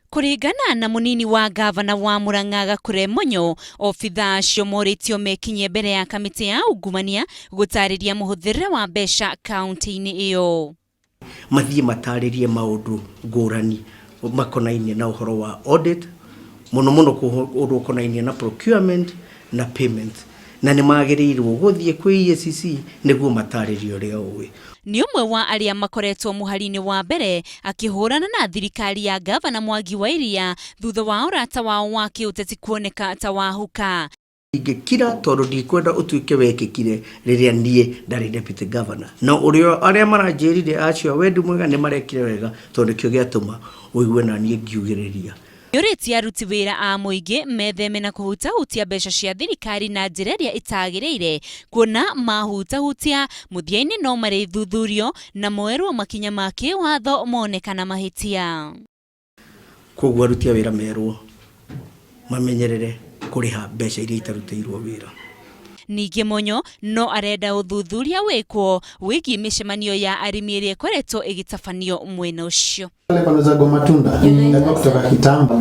Kuringana na munini wa gavana wa Murang'a Gakure Monyo, obitha acio moritio mekinye mbere ya kamiti ya ungumania gutariria muhuthirire wa mbeca kaunti-ini iyo. Mathie mataririe maundu ngurani makonainie na uhoro wa audit, muno ukonainie na procurement na payment, na ni magirirwo guthie kwi EACC niguo mataririe uria uwi. Ni umwe wa aria makoretwo muharini wa mbere akihurana na thirikari ya gavana Mwangi wa Iria thutha wa urata wao wa kiuteti kuoneka ta wahuka. Ingekira tondu ndikwenda utuike wekikire riria nie ndari deputy governor, na urio aria maranjirire acio wendi mwega ni marekire wega tondu kio giatuma uigue na nie ngiugiriria. Yuriti aruti wira a muingi metheme na kuhutahutia mbeca cia thirikari na njira iria itagiriire, kuona mahutahutia muthiaini no mari thuthurio na moerwo makinya ma kiwatho monekana mahitia. Koguo aruti wira merwo mamenyerere kuriha mbeca iria itarutirwo wira. Ningi Monyo no arenda uthuthuria wikwo wigi mishemanio ya arimi iria ikoretwo igitafanio mwena ucio. Pale panazago matunda kutoka Kitamba.